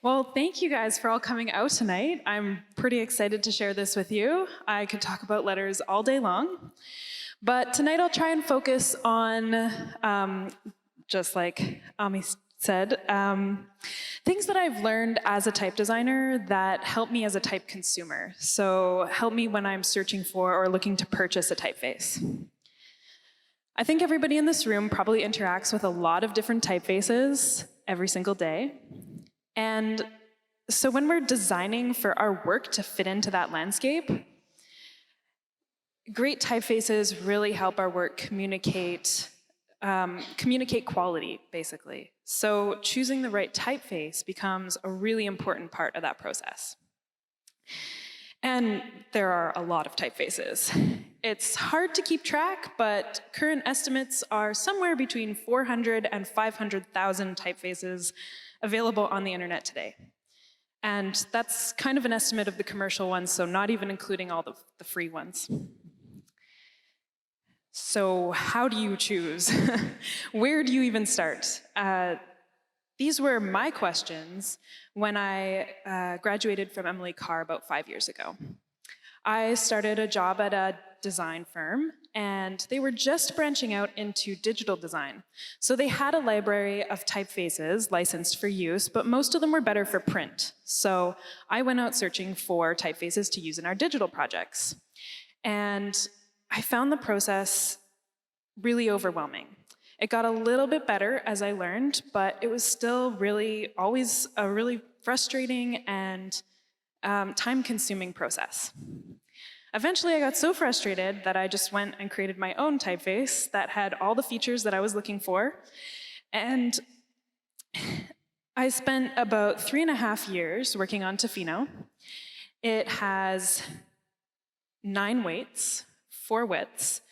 Well, thank you guys for all coming out tonight. I'm pretty excited to share this with you. I could talk about letters all day long, but tonight I'll try and focus on, just like Ami said, things that I've learned as a type designer that help me as a type consumer. So help me when I'm searching for or looking to purchase a typeface. I think everybody in this room probably interacts with a lot of different typefaces every single day. And so when we're designing for our work to fit into that landscape, great typefaces really help our work communicate quality, basically. So choosing the right typeface becomes a really important part of that process. And there are a lot of typefaces. It's hard to keep track, but current estimates are somewhere between 400 and 500,000 typefaces available on the internet today. And that's kind of an estimate of the commercial ones, so not even including all the free ones. So how do you choose? Where do you even start? These were my questions when I graduated from Emily Carr about 5 years ago. I started a job at a design firm, and they were just branching out into digital design. So they had a library of typefaces licensed for use, but most of them were better for print. So I went out searching for typefaces to use in our digital projects. And I found the process really overwhelming. It got a little bit better as I learned, but it was still really always a really frustrating and time-consuming process. Eventually, I got so frustrated that I just went and created my own typeface that had all the features that I was looking for. And I spent about 3.5 years working on Tofino. It has 9 weights, 4 widths,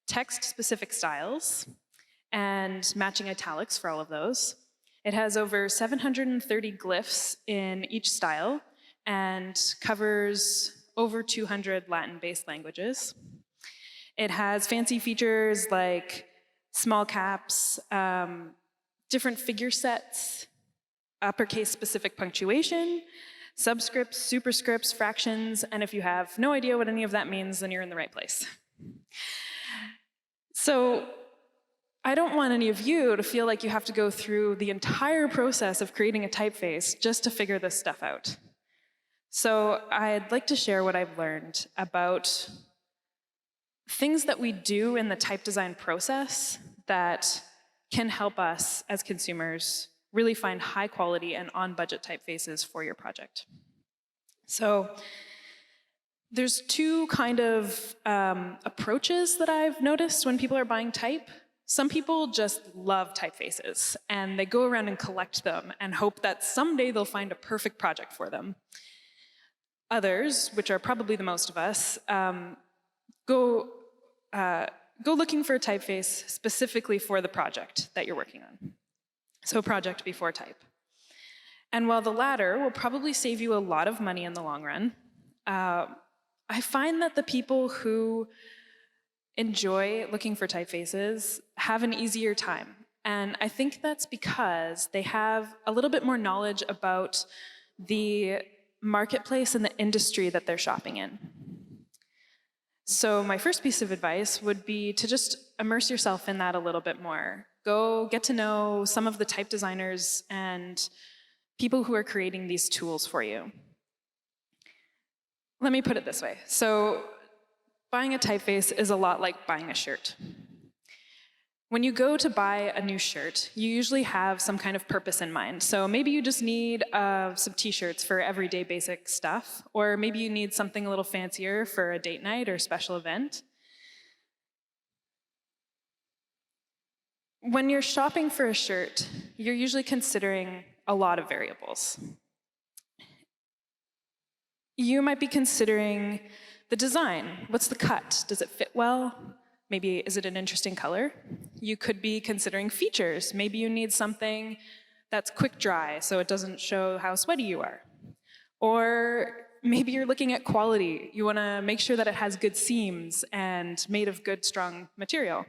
text-specific styles, and matching italics for all of those. It has over 730 glyphs in each style and covers over 200 Latin-based languages. It has fancy features like small caps, different figure sets, uppercase-specific punctuation, subscripts, superscripts, fractions, and if you have no idea what any of that means, then you're in the right place. So I don't want any of you to feel like you have to go through the entire process of creating a typeface just to figure this stuff out. So I'd like to share what I've learned about things that we do in the type design process that can help us as consumers really find high quality and on-budget typefaces for your project. So there's 2 kind of approaches that I've noticed when people are buying type. Some people just love typefaces, and they go around and collect them and hope that someday they'll find a perfect project for them. Others, which are probably the most of us, go looking for a typeface specifically for the project that you're working on. So project before type. And while the latter will probably save you a lot of money in the long run, I find that the people who enjoy looking for typefaces have an easier time. And I think that's because they have a little bit more knowledge about the marketplace and the industry that they're shopping in. So my first piece of advice would be to just immerse yourself in that a little bit more. Go get to know some of the type designers and people who are creating these tools for you. Let me put it this way. So buying a typeface is a lot like buying a shirt. When you go to buy a new shirt, you usually have some kind of purpose in mind. So maybe you just need some t-shirts for everyday basic stuff, or maybe you need something a little fancier for a date night or special event. When you're shopping for a shirt, you're usually considering a lot of variables. You might be considering the design. What's the cut? Does it fit well? Maybe, is it an interesting color? You could be considering features. Maybe you need something that's quick dry so it doesn't show how sweaty you are. Or maybe you're looking at quality. You want to make sure that it has good seams and made of good, strong material.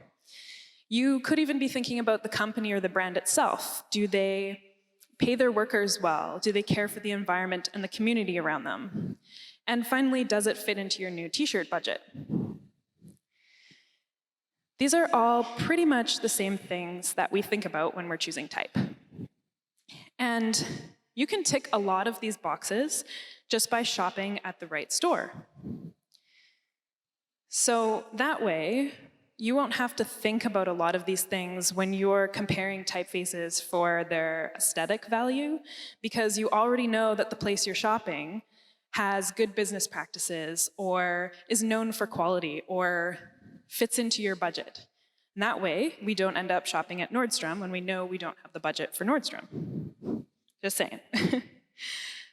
You could even be thinking about the company or the brand itself. Do they pay their workers well? Do they care for the environment and the community around them? And finally, does it fit into your new t-shirt budget? These are all pretty much the same things that we think about when we're choosing type. And you can tick a lot of these boxes just by shopping at the right store. So that way, you won't have to think about a lot of these things when you're comparing typefaces for their aesthetic value, because you already know that the place you're shopping has good business practices, or is known for quality, or fits into your budget. And that way, we don't end up shopping at Nordstrom when we know we don't have the budget for Nordstrom. Just saying.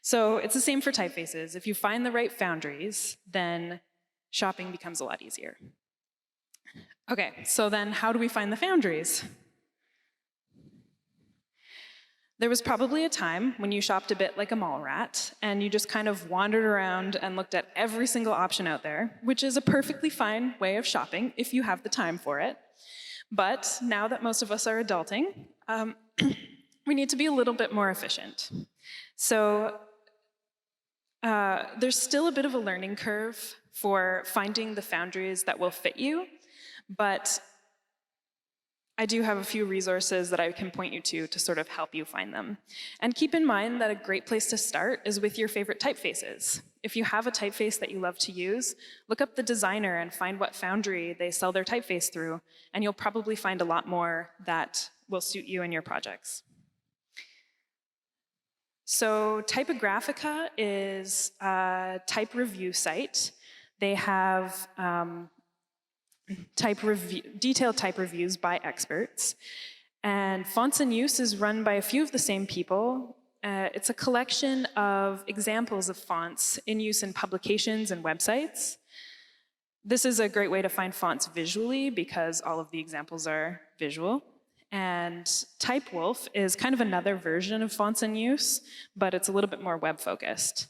So it's the same for typefaces. If you find the right Foundries, then shopping becomes a lot easier. Okay, so then how do we find the Foundries? There was probably a time when you shopped a bit like a mall rat, and you just kind of wandered around and looked at every single option out there, which is a perfectly fine way of shopping if you have the time for it. But now that most of us are adulting, we need to be a little bit more efficient. So there's still a bit of a learning curve for finding the Foundries that will fit you, but I do have a few resources that I can point you to sort of help you find them. And keep in mind that a great place to start is with your favorite typefaces. If you have a typeface that you love to use, look up the designer and find what Foundry they sell their typeface through, and you'll probably find a lot more that will suit you and your projects. So Typographica is a type review site. They have detailed type reviews by experts. And Fonts in Use is run by a few of the same people. It's a collection of examples of fonts in use in publications and websites. This is a great way to find fonts visually because all of the examples are visual. And TypeWolf is kind of another version of Fonts in Use, but it's a little bit more web-focused.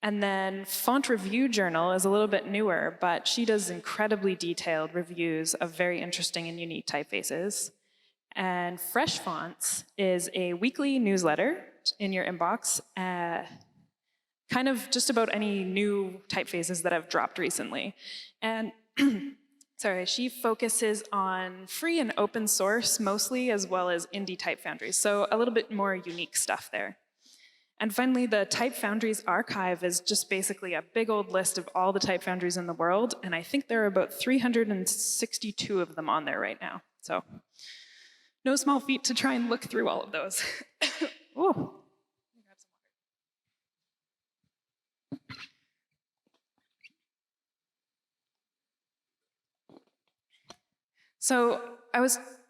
And then Font Review Journal is a little bit newer, but she does incredibly detailed reviews of very interesting and unique typefaces. And Fresh Fonts is a weekly newsletter in your inbox, kind of just about any new typefaces that have dropped recently. And sorry, she focuses on free and open source mostly, as well as indie type foundries, so a little bit more unique stuff there. And finally, the Type Foundries archive is just basically a big old list of all the type foundries in the world, and I think there are about 362 of them on there right now. So, no small feat to try and look through all of those. Ooh. So,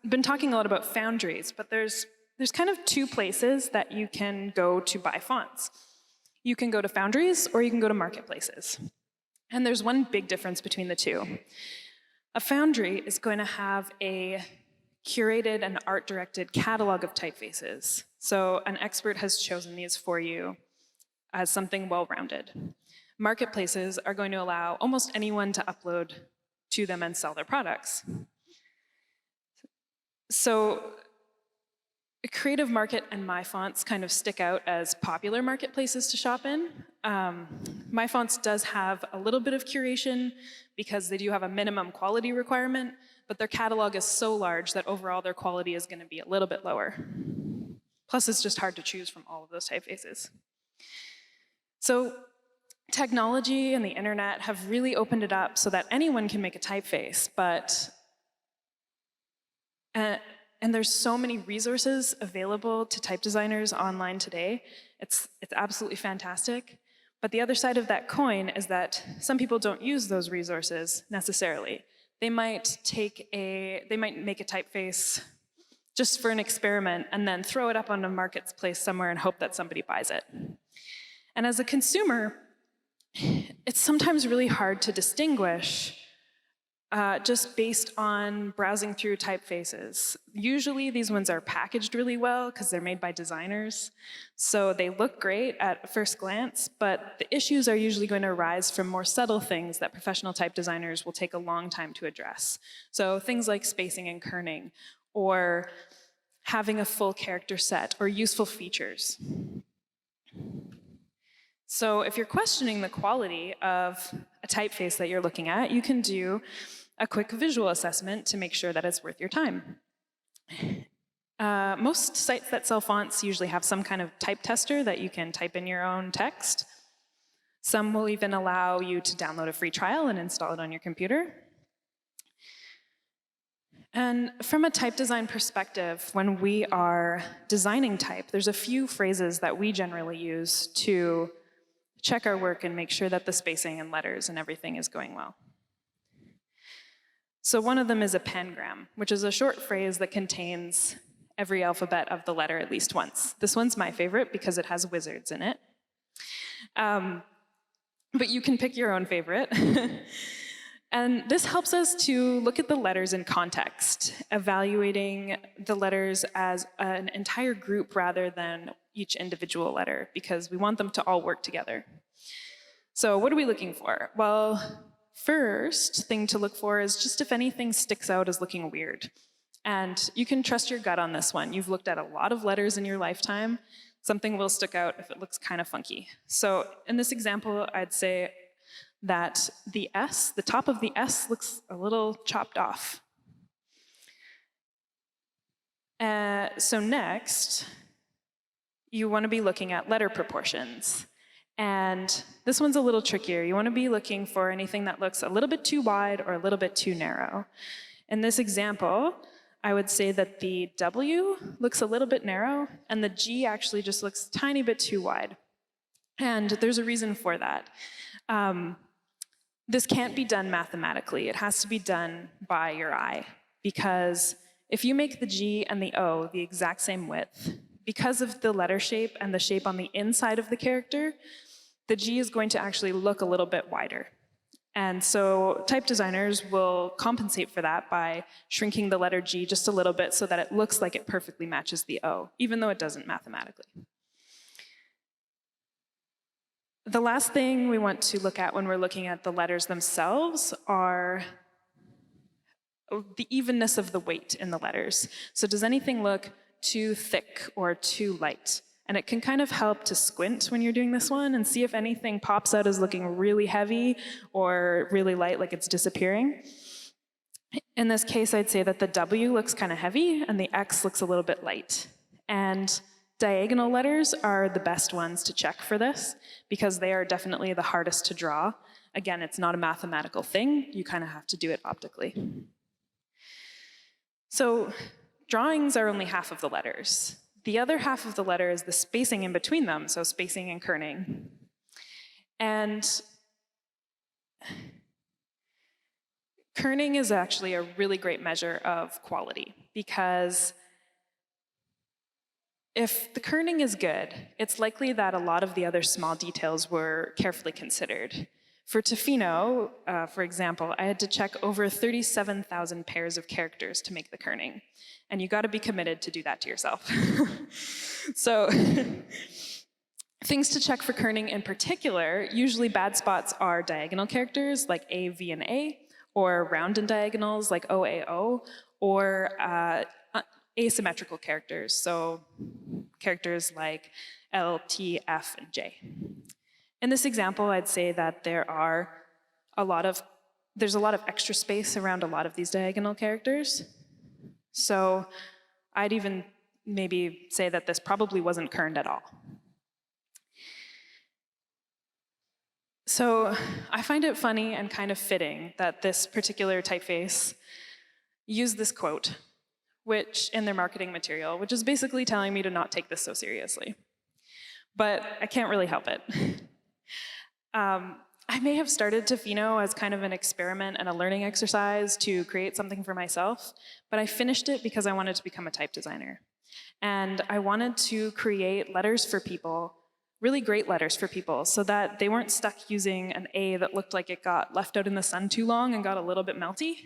been talking a lot about foundries, but there's kind of two places that you can go to buy fonts. You can go to Foundries or you can go to marketplaces. And there's one big difference between the two. A Foundry is going to have a curated and art-directed catalog of typefaces. So an expert has chosen these for you as something well-rounded. Marketplaces are going to allow almost anyone to upload to them and sell their products. So Creative Market and MyFonts kind of stick out as popular marketplaces to shop in. MyFonts does have a little bit of curation because they do have a minimum quality requirement, but their catalog is so large that overall their quality is going to be a little bit lower. Plus, it's just hard to choose from all of those typefaces. So technology and the internet have really opened it up so that anyone can make a typeface, but and there's so many resources available to type designers online today. It's absolutely fantastic. But the other side of that coin is that some people don't use those resources necessarily. They might make a typeface just for an experiment and then throw it up on a marketplace somewhere and hope that somebody buys it. And as a consumer, it's sometimes really hard to distinguish just based on browsing through typefaces. Usually these ones are packaged really well because they're made by designers. So they look great at first glance, but the issues are usually going to arise from more subtle things that professional type designers will take a long time to address. So things like spacing and kerning, or having a full character set, or useful features. So if you're questioning the quality of a typeface that you're looking at, you can do a quick visual assessment to make sure that it's worth your time. Most sites that sell fonts usually have some kind of type tester that you can type in your own text. Some will even allow you to download a free trial and install it on your computer. And from a type design perspective, when we are designing type, there's a few phrases that we generally use to check our work and make sure that the spacing and letters and everything is going well. So one of them is a pangram, which is a short phrase that contains every alphabet of the letter at least once. This one's my favorite because it has wizards in it. But you can pick your own favorite. And this helps us to look at the letters in context, evaluating the letters as an entire group rather than each individual letter, because we want them to all work together. So what are we looking for? Well, first thing to look for is just if anything sticks out as looking weird. And you can trust your gut on this one. You've looked at a lot of letters in your lifetime. Something will stick out if it looks kind of funky. So in this example, I'd say that the S, the top of the S looks a little chopped off. So next, you want to be looking at letter proportions. And this one's a little trickier. You want to be looking for anything that looks a little bit too wide or a little bit too narrow. In this example, I would say that the W looks a little bit narrow, and the G actually just looks a tiny bit too wide. And there's a reason for that. This can't be done mathematically. It has to be done by your eye, because if you make the G and the O the exact same width, because of the letter shape and the shape on the inside of the character, the G is going to actually look a little bit wider. And so type designers will compensate for that by shrinking the letter G just a little bit so that it looks like it perfectly matches the O, even though it doesn't mathematically. The last thing we want to look at when we're looking at the letters themselves are the evenness of the weight in the letters. So does anything look too thick or too light? And it can kind of help to squint when you're doing this one and see if anything pops out as looking really heavy or really light, like it's disappearing. In this case, I'd say that the W looks kind of heavy and the X looks a little bit light. And diagonal letters are the best ones to check for this because they are definitely the hardest to draw. Again, it's not a mathematical thing. You kind of have to do it optically. So drawings are only half of the letters. The other half of the letter is the spacing in between them, so spacing and kerning. And kerning is actually a really great measure of quality, because if the kerning is good, it's likely that a lot of the other small details were carefully considered. For Tofino, for example, I had to check over 37,000 pairs of characters to make the kerning. And you gotta be committed to do that to yourself. So things to check for kerning in particular, usually bad spots are diagonal characters like A, V, and A, or round and diagonals like O, A, O, or asymmetrical characters, so characters like L, T, F, and J. In this example, I'd say that there's a lot of extra space around a lot of these diagonal characters. So I'd even maybe say that this probably wasn't kerned at all. So I find it funny and kind of fitting that this particular typeface used this quote, which in their marketing material, which is basically telling me to not take this so seriously. But I can't really help it. I may have started Tofino as kind of an experiment and a learning exercise to create something for myself, but I finished it because I wanted to become a type designer. And I wanted to create letters for people, really great letters for people, so that they weren't stuck using an A that looked like it got left out in the sun too long and got a little bit melty.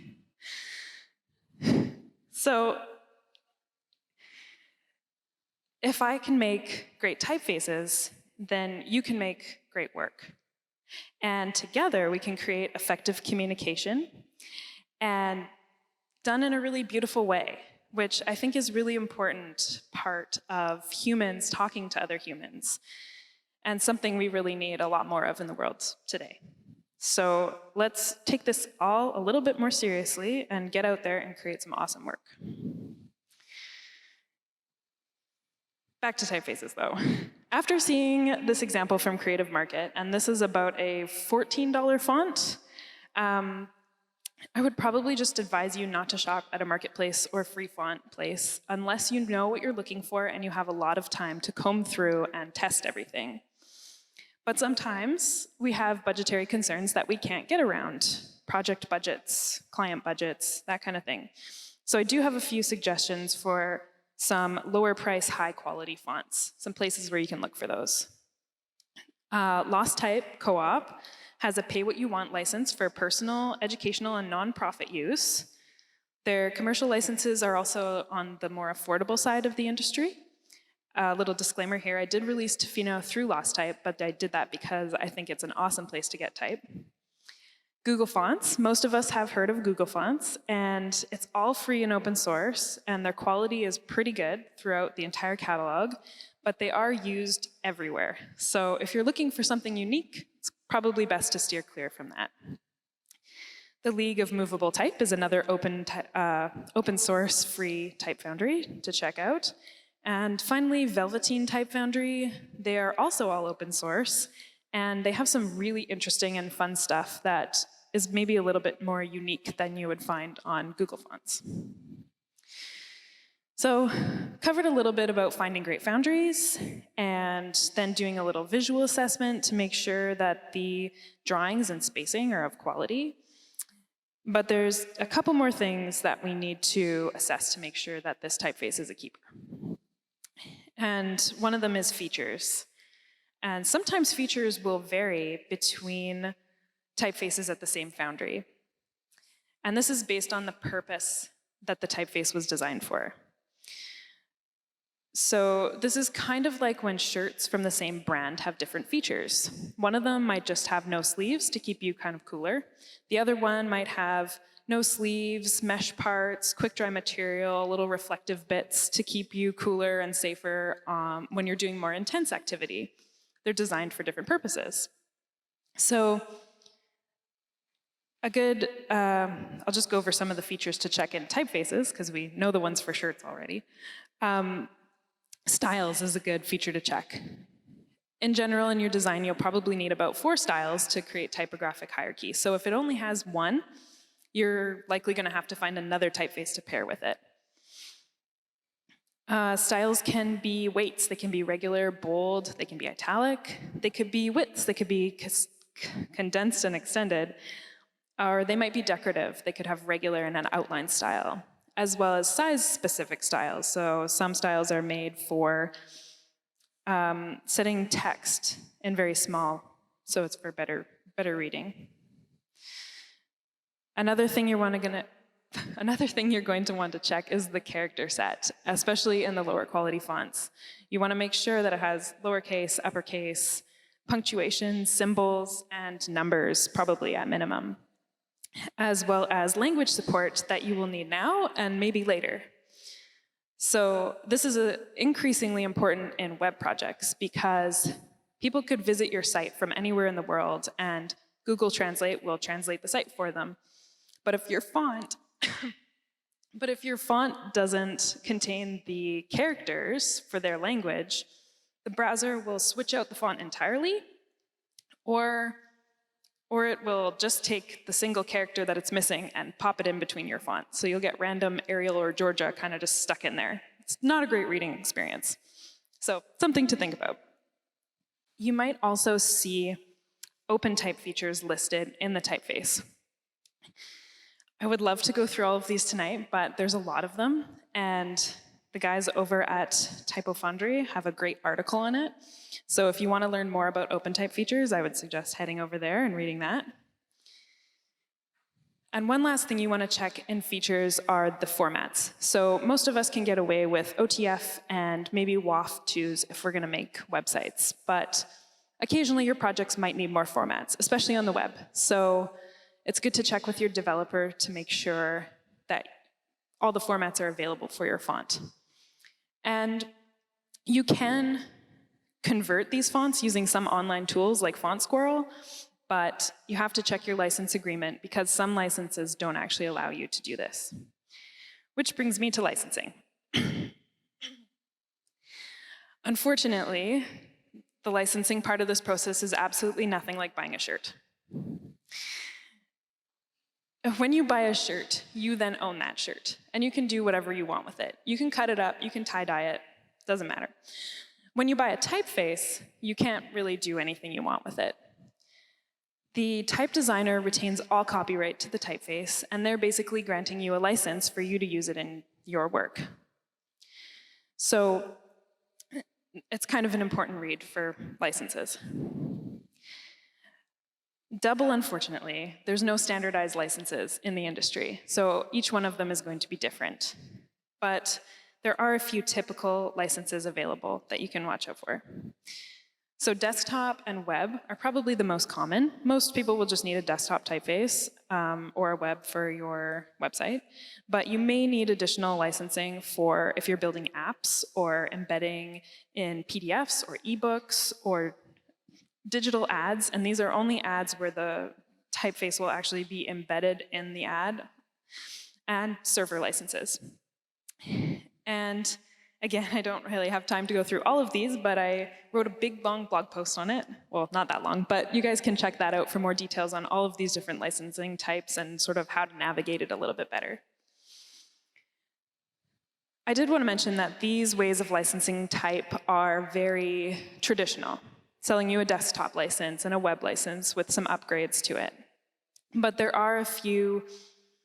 So if I can make great typefaces, then you can make great work. And together we can create effective communication, and done in a really beautiful way, which I think is really important part of humans talking to other humans, and something we really need a lot more of in the world today. So let's take this all a little bit more seriously and get out there and create some awesome work. Back to typefaces, though. After seeing this example from Creative Market, and this is about a $14 font, I would probably just advise you not to shop at a marketplace or free font place unless you know what you're looking for and you have a lot of time to comb through and test everything. But sometimes we have budgetary concerns that we can't get around. Project budgets, client budgets, that kind of thing. So I do have a few suggestions for some lower price, high quality fonts, some places where you can look for those. Lost Type Co-op has a pay what you want license for personal, educational, and nonprofit use. Their commercial licenses are also on the more affordable side of the industry. A little disclaimer here, I did release Tofino through Lost Type, but I did that because I think it's an awesome place to get type. Google Fonts, most of us have heard of Google Fonts, and it's all free and open source, and their quality is pretty good throughout the entire catalog, but they are used everywhere. So if you're looking for something unique, it's probably best to steer clear from that. The League of Movable Type is another open source free type foundry to check out. And finally, Velveteen Type Foundry, they are also all open source, and they have some really interesting and fun stuff that is maybe a little bit more unique than you would find on Google Fonts. So, covered a little bit about finding great foundries, and then doing a little visual assessment to make sure that the drawings and spacing are of quality. But there's a couple more things that we need to assess to make sure that this typeface is a keeper. And one of them is features. And sometimes features will vary between typefaces at the same foundry. And this is based on the purpose that the typeface was designed for. So this is kind of like when shirts from the same brand have different features. One of them might just have no sleeves to keep you kind of cooler. The other one might have no sleeves, mesh parts, quick dry material, little reflective bits to keep you cooler and safer when you're doing more intense activity. They're designed for different purposes. So I'll just go over some of the features to check in typefaces, because we know the ones for shirts already. Styles is a good feature to check. In general, in your design, you'll probably need about 4 styles to create typographic hierarchy. So if it only has one, you're likely going to have to find another typeface to pair with it. Styles can be weights. They can be regular, bold. They can be italic. They could be widths. They could be condensed and extended. Or they might be decorative. They could have regular and an outline style, as well as size-specific styles. So some styles are made for setting text in very small, so it's for better reading. Another thing you're going to want to check is the character set, especially in the lower quality fonts. You want to make sure that it has lowercase, uppercase, punctuation, symbols, and numbers, probably at minimum, as well as language support that you will need now and maybe later. So this is increasingly important in web projects because people could visit your site from anywhere in the world and Google Translate will translate the site for them. But if your font doesn't contain the characters for their language, the browser will switch out the font entirely, or it will just take the single character that it's missing and pop it in between your font. So you'll get random Arial or Georgia kind of just stuck in there. It's not a great reading experience. So something to think about. You might also see OpenType features listed in the typeface. I would love to go through all of these tonight, but there's a lot of them, and the guys over at Foundry have a great article on it. So if you want to learn more about OpenType features, I would suggest heading over there and reading that. And one last thing you want to check in features are the formats. So most of us can get away with OTF and maybe WAF2s if we're going to make websites, but occasionally your projects might need more formats, especially on the web. So it's good to check with your developer to make sure that all the formats are available for your font. And you can convert these fonts using some online tools like Font Squirrel, but you have to check your license agreement because some licenses don't actually allow you to do this. Which brings me to licensing. Unfortunately, the licensing part of this process is absolutely nothing like buying a shirt. When you buy a shirt, you then own that shirt, and you can do whatever you want with it. You can cut it up, you can tie-dye it, doesn't matter. When you buy a typeface, you can't really do anything you want with it. The type designer retains all copyright to the typeface, and they're basically granting you a license for you to use it in your work. So it's kind of an important read for licenses. Double unfortunately, there's no standardized licenses in the industry, so each one of them is going to be different. But there are a few typical licenses available that you can watch out for. So desktop and web are probably the most common. Most people will just need a desktop typeface or a web for your website, but you may need additional licensing for if you're building apps or embedding in PDFs or ebooks or digital ads, and these are only ads where the typeface will actually be embedded in the ad, and server licenses. And again, I don't really have time to go through all of these, but I wrote a big, long blog post on it. Well, not that long, but you guys can check that out for more details on all of these different licensing types and sort of how to navigate it a little bit better. I did want to mention that these ways of licensing type are very traditional, selling you a desktop license and a web license with some upgrades to it. But there are a few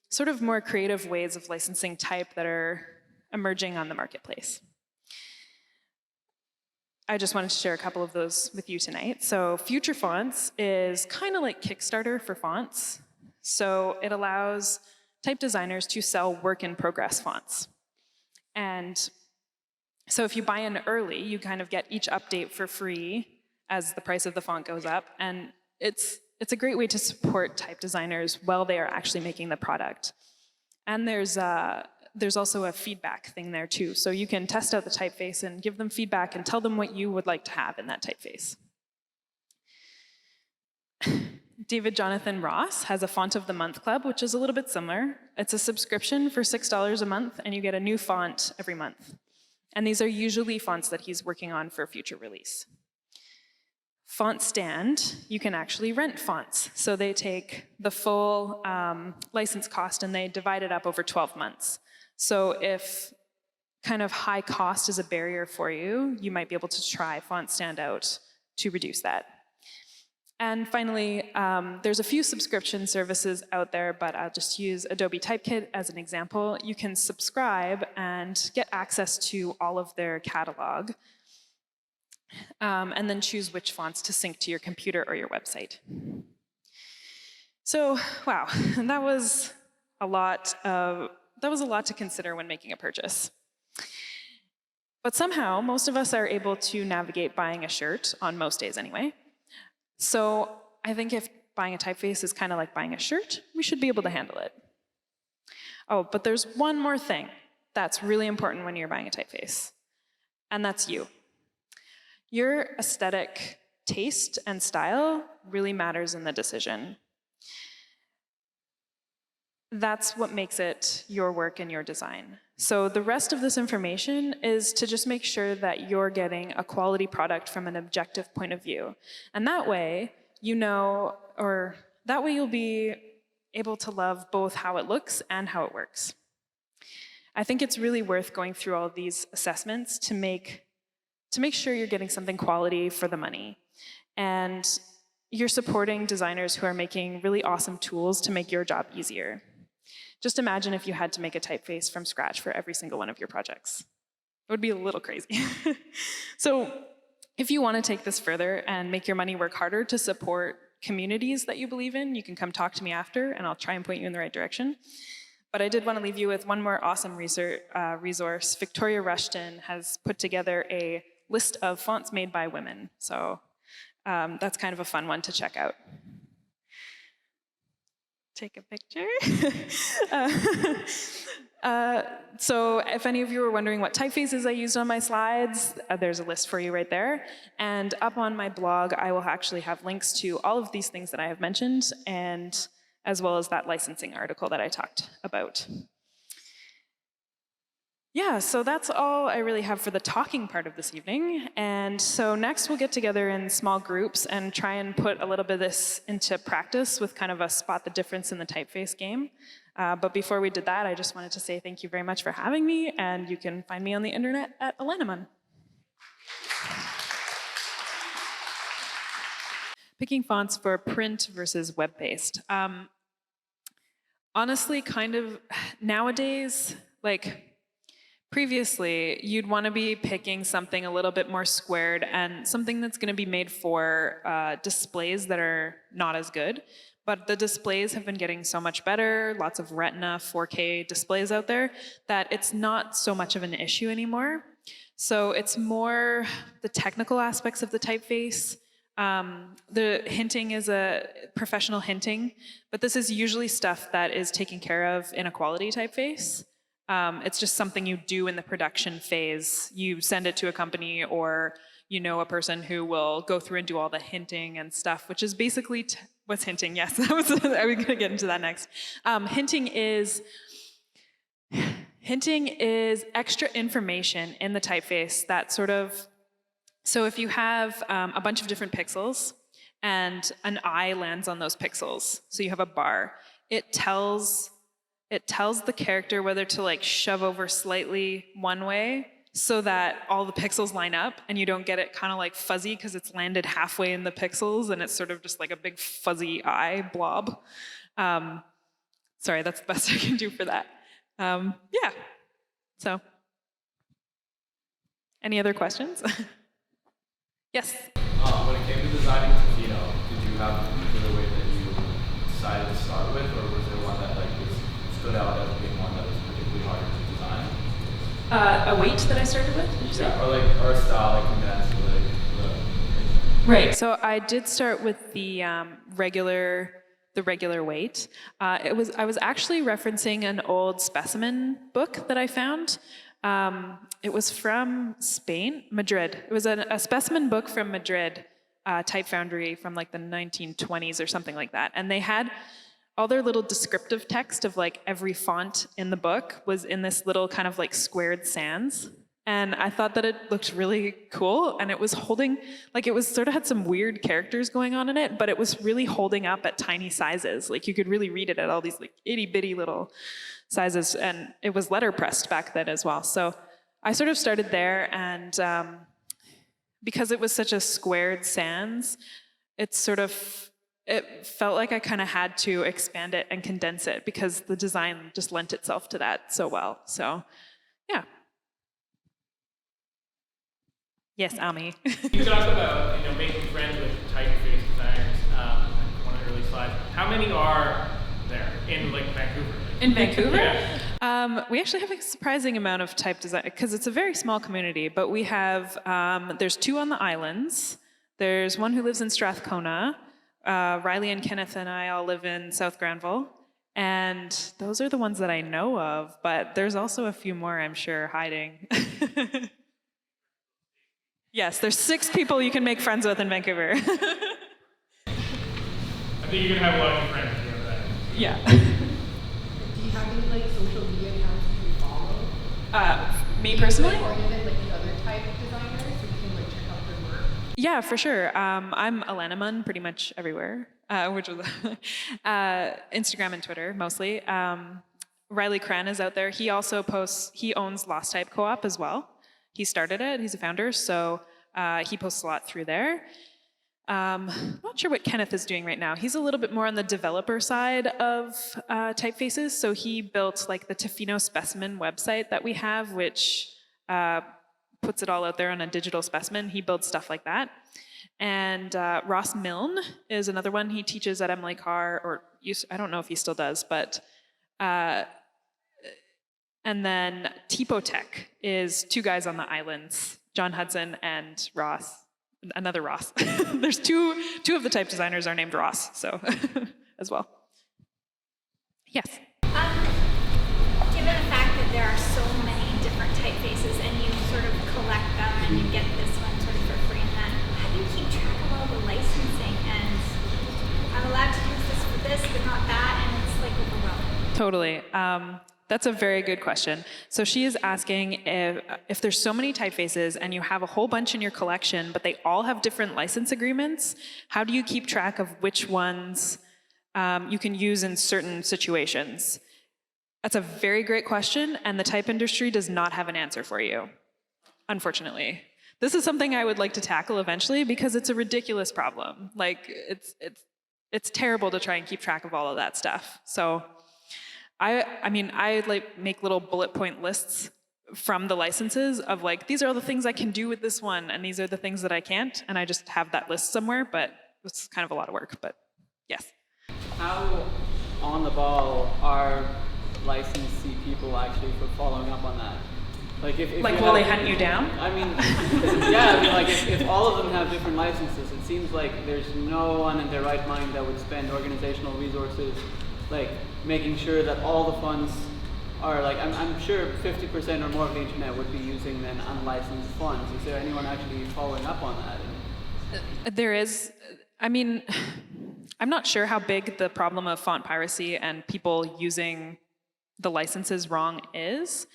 sort of more creative ways of licensing type that are emerging on the marketplace. I just wanted to share a couple of those with you tonight. So Future Fonts is kind of like Kickstarter for fonts. So it allows type designers to sell work-in-progress fonts. And so if you buy in early, you kind of get each update for free as the price of the font goes up. And it's a great way to support type designers while they are actually making the product. And there's also a feedback thing there too. So you can test out the typeface and give them feedback and tell them what you would like to have in that typeface. David Jonathan Ross has a Font of the Month Club, which is a little bit similar. It's a subscription for $6 a month, and you get a new font every month. And these are usually fonts that he's working on for future release. Font Stand, you can actually rent fonts. So they take the full license cost and they divide it up over 12 months. So if kind of high cost is a barrier for you, you might be able to try Font Stand out to reduce that. And finally, there's a few subscription services out there, but I'll just use Adobe Typekit as an example. You can subscribe and get access to all of their catalog, and then choose which fonts to sync to your computer or your website. So, wow, that was a lot to consider when making a purchase. But somehow, most of us are able to navigate buying a shirt, on most days anyway. So I think if buying a typeface is kind of like buying a shirt, we should be able to handle it. Oh, but there's one more thing that's really important when you're buying a typeface, and that's you. Your aesthetic taste and style really matters in the decision. That's what makes it your work and your design. So the rest of this information is to just make sure that you're getting a quality product from an objective point of view. And that way, that way you'll be able to love both how it looks and how it works. I think it's really worth going through all of these assessments to make sure you're getting something quality for the money. And you're supporting designers who are making really awesome tools to make your job easier. Just imagine if you had to make a typeface from scratch for every single one of your projects. It would be a little crazy. So if you want to take this further and make your money work harder to support communities that you believe in, you can come talk to me after, and I'll try and point you in the right direction. But I did want to leave you with one more awesome resource. Victoria Rushton has put together a list of fonts made by women. So that's kind of a fun one to check out. Take a picture. So if any of you were wondering what typefaces I used on my slides, there's a list for you right there. And up on my blog, I will actually have links to all of these things that I have mentioned, and as well as that licensing article that I talked about. Yeah, so that's all I really have for the talking part of this evening. And so next we'll get together in small groups and try and put a little bit of this into practice with kind of a spot the difference in the typeface game. But before we did that, I just wanted to say thank you very much for having me, and you can find me on the internet at Alanna. Picking fonts for print versus web-based. Honestly, kind of nowadays, like, previously, you'd want to be picking something a little bit more squared and something that's going to be made for displays that are not as good. But the displays have been getting so much better, lots of Retina 4K displays out there, that it's not so much of an issue anymore. So it's more the technical aspects of the typeface. The hinting is a professional hinting, but this is usually stuff that is taken care of in a quality typeface. It's just something you do in the production phase. You send it to a company, or you know a person who will go through and do all the hinting and stuff, which is basically what's hinting. Yes, I was going to get into that next. Hinting is extra information in the typeface that sort of. So if you have a bunch of different pixels and an eye lands on those pixels, so you have a bar, it tells the character whether to like shove over slightly one way so that all the pixels line up and you don't get it kind of like fuzzy because it's landed halfway in the pixels and it's sort of just like a big fuzzy eye blob. Sorry, that's the best I can do for that. Yeah, so. Any other questions? Yes? When it came to designing Tofino, did you have a particular way that you decided to start with, or was there one that like stood out as being one that was particularly harder to design? A weight that I started with, did you say? Yeah, or a style, like condensed, Right, so I did start with the regular weight. I was actually referencing an old specimen book that I found. It was from Spain, Madrid. It was a specimen book from Madrid, Type Foundry from like the 1920s or something like that. And they had all their little descriptive text of like every font in the book was in this little kind of like squared sans. And I thought that it looked really cool, and it was holding, like it was sort of had some weird characters going on in it, but it was really holding up at tiny sizes. Like you could really read it at all these like itty bitty little sizes, and it was letterpressed back then as well. So I sort of started there, and because it was such a squared sans, it felt like I kind of had to expand it and condense it because the design just lent itself to that so well. So yeah. Yes, Ami. You talked about making friends with typeface designers on one of the early slides. How many are there in like Vancouver? In Vancouver? Yeah. We actually have a surprising amount of type design because it's a very small community, but we have, there's 2 on the islands. There's one who lives in Strathcona. Riley and Kenneth and I all live in South Granville. And those are the ones that I know of, but there's also a few more, I'm sure, hiding. Yes, there's 6 people you can make friends with in Vancouver. I think you're gonna have a lot of friends if you have that. Yeah. Do you have any like social media accounts you follow? Me personally? Or even like the other type designers so you can like check out their work? Yeah, for sure. I'm Alanna pretty much everywhere, which was Instagram and Twitter mostly. Riley Cran is out there. He also he owns Lost Type Co-op as well. He started it, he's a founder, so he posts a lot through there. I'm not sure what Kenneth is doing right now. He's a little bit more on the developer side of Typefaces, so he built like the Tofino specimen website that we have, which puts it all out there on a digital specimen. He builds stuff like that. And Ross Milne is another one. He teaches at Emily Carr, or I don't know if he still does, but and then Typotech is 2 guys on the islands, John Hudson and Ross, another Ross. There's two of the type designers are named Ross, so as well. Yes? Given the fact there are so many different typefaces and you sort of collect them and you get this one sort of for free and then how do you keep track of all the licensing and I'm allowed to use this for this but not that and it's like overwhelming. Totally. That's a very good question. So she is asking if there's so many typefaces and you have a whole bunch in your collection, but they all have different license agreements, how do you keep track of which ones you can use in certain situations? That's a very great question, and the type industry does not have an answer for you, unfortunately. This is something I would like to tackle eventually because it's a ridiculous problem. Like, it's terrible to try and keep track of all of that stuff. So I mean, I like make little bullet point lists from the licenses of like, these are all the things I can do with this one, and these are the things that I can't, and I just have that list somewhere, but it's kind of a lot of work, but yes. How on the ball are licensee people actually for following up on that? Like, if Like, will they hunt you down? I mean, yeah, I mean, like, if all of them have different licenses, it seems like there's no one in their right mind that would spend organizational resources like making sure that all the funds are like, I'm sure 50% or more of the internet would be using then unlicensed funds. Is there anyone actually following up on that? There is, I mean, I'm not sure how big the problem of font piracy and people using the licenses wrong is.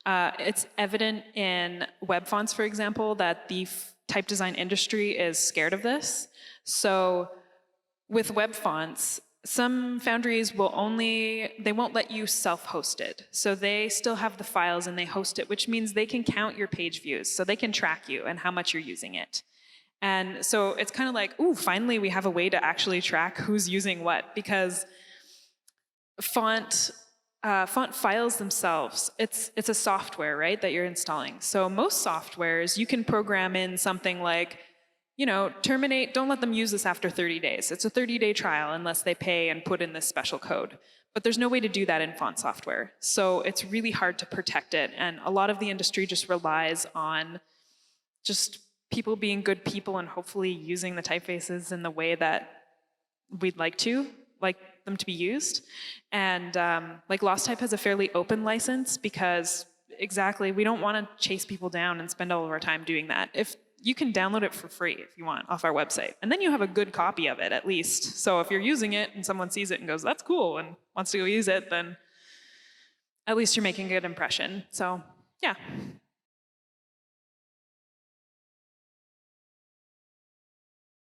It's evident in web fonts, for example, that the type design industry is scared of this. So with web fonts, some Foundries they won't let you self-host it. So they still have the files and they host it, which means they can count your page views. So they can track you and how much you're using it. And so it's kind of like, ooh, finally we have a way to actually track who's using what, because font files themselves, it's a software, right, that you're installing. So most softwares, you can program in something like, you know, terminate, don't let them use this after 30 days. It's a 30-day trial unless they pay and put in this special code. But there's no way to do that in font software. So it's really hard to protect it. And a lot of the industry just relies on just people being good people and hopefully using the typefaces in the way that we'd like them to be used. And like Lost Type has a fairly open license because exactly, we don't want to chase people down and spend all of our time doing that. If you can download it for free if you want off our website. And then you have a good copy of it at least. So if you're using it and someone sees it and goes, that's cool, and wants to go use it, then at least you're making a good impression. So yeah.